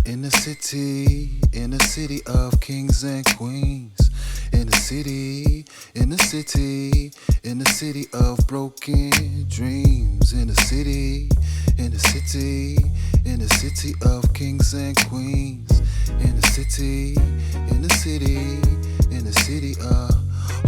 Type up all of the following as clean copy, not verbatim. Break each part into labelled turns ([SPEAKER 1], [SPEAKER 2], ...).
[SPEAKER 1] In the city of kings and queens. In the city of broken dreams. In the city of kings and queens. In the city of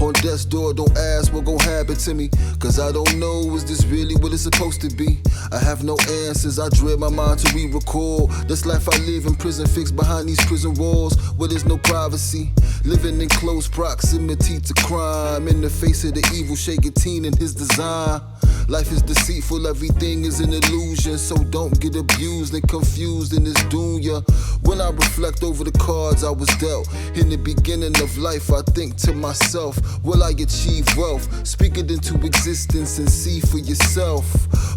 [SPEAKER 1] on death's door, don't ask what gon' happen to me, cause I don't know, is this really what it's supposed to be? I have no answers, I dread my mind to re-record this life I live in prison, fixed behind these prison walls where there's no privacy, living in close proximity to crime, in the face of the evil shaking teen and his design. Life is deceitful, everything is an illusion, so don't get abused and confused in this dunya. When I reflect over the cards I was dealt in the beginning of life, I think to myself, will I achieve wealth? Speak it into existence and see for yourself.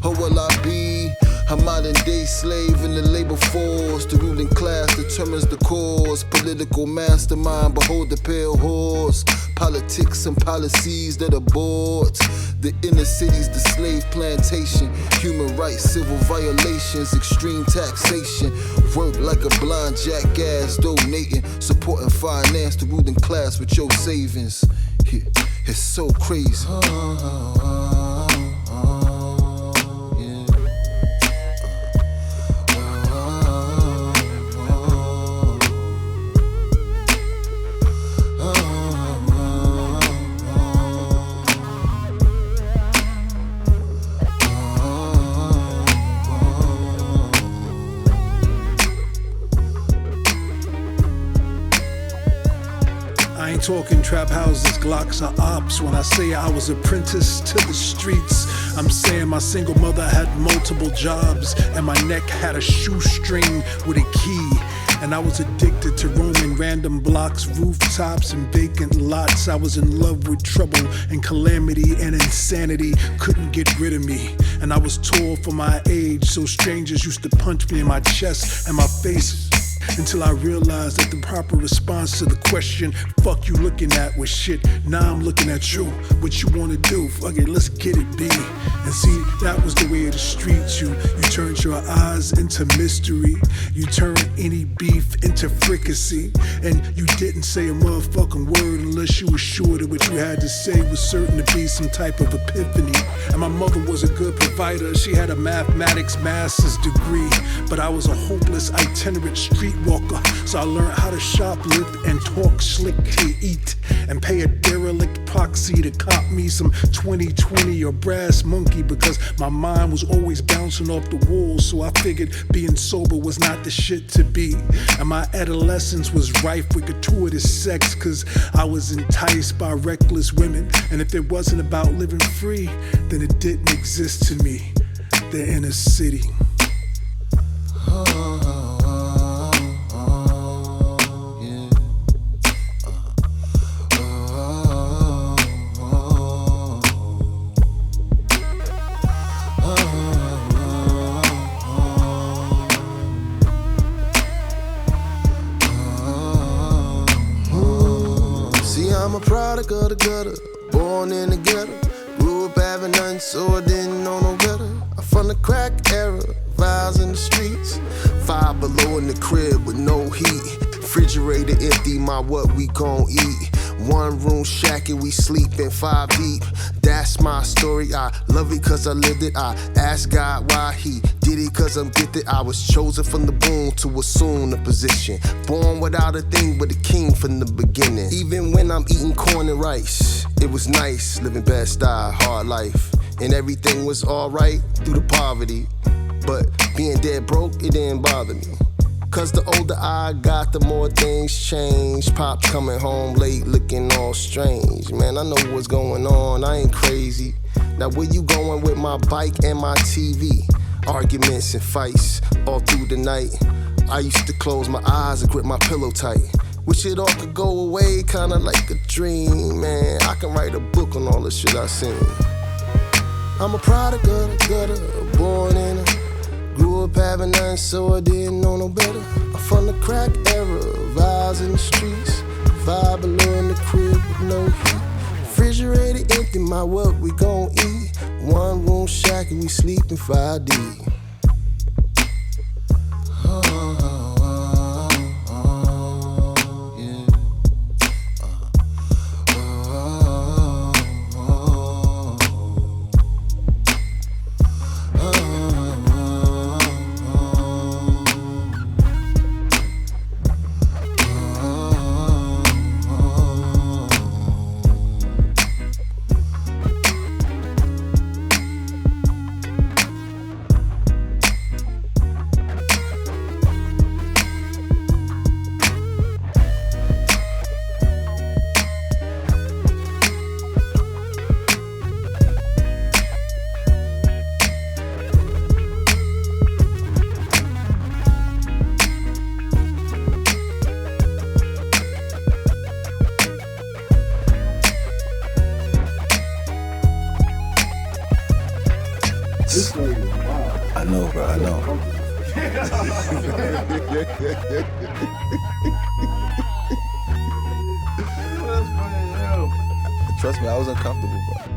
[SPEAKER 1] Or will I be a modern day slave in the labor force? The ruling class determines the cause. Political mastermind, behold the pale horse. Politics and policies that abort. The inner cities, the slave plantation. Human rights, civil violations, extreme taxation. Work like a blind jackass, donating, supporting finance, the ruling class with your savings. Yeah, it's so crazy.
[SPEAKER 2] I ain't talking trap houses, Glocks or ops. When I say I was apprenticed to the streets, I'm saying my single mother had multiple jobs and my neck had a shoestring with a key. And I was addicted to roaming random blocks, rooftops and vacant lots. I was in love with trouble and calamity and insanity couldn't get rid of me. And I was tall for my age, so strangers used to punch me in my chest and my face. Until I realized that the proper response to the question, fuck you looking at, was shit. Now I'm looking at you, what you wanna do? Fuck it, let's get it, B. And see, that was the way of the streets. You turned your eyes into mystery. You turned any beef into fricassee. And you didn't say a motherfucking word unless you were sure that what you had to say was certain to be some type of epiphany. And my mother was a good provider. She had a mathematics master's degree. But I was a hopeless itinerant streetwalker. So I learned how to shoplift and talk slick to eat. And pay a derelict proxy to cop me some 2020 or Brass Monkey, because my mind was always bouncing off the walls. So I figured being sober was not the shit to be. And my adolescence was rife with gratuitous sex, cause I was enticed by reckless women. And if it wasn't about living free, then it didn't exist to me. The inner city.
[SPEAKER 1] I'm a product of the gutter, born in the ghetto. Grew up having nothing, so I didn't know no better. I'm from the crack era, vibes in the streets. 5 below in the crib with no heat. Refrigerator empty, my what we gon' eat. 1 room shack and we sleepin' 5 deep. That's my story, I love it cause I lived it. I asked God why he did it cause I'm gifted. I was chosen from the womb to assume the position. Born without a thing but a king from the beginning. Even when I'm eating corn and rice, it was nice, living bad style, hard life. And everything was alright through the poverty. But being dead broke, it didn't bother me. Cause the older I got, the more things change. Pops coming home late, looking all strange. Man, I know what's going on, I ain't crazy. Now where you going with my bike and my TV? Arguments and fights all through the night. I used to close my eyes and grip my pillow tight. Wish it all could go away, kinda like a dream, man. I can write a book on all the shit I seen. I'm a product of the gutter, born in a. Grew up having nothing, so I didn't know no better. I'm from the crack era, vibes in the streets. 5 below in the crib with no heat. Refrigerator empty, my what we gon' eat. 1 room shack and we sleep in 5 deep. Trust me, I was uncomfortable, bro.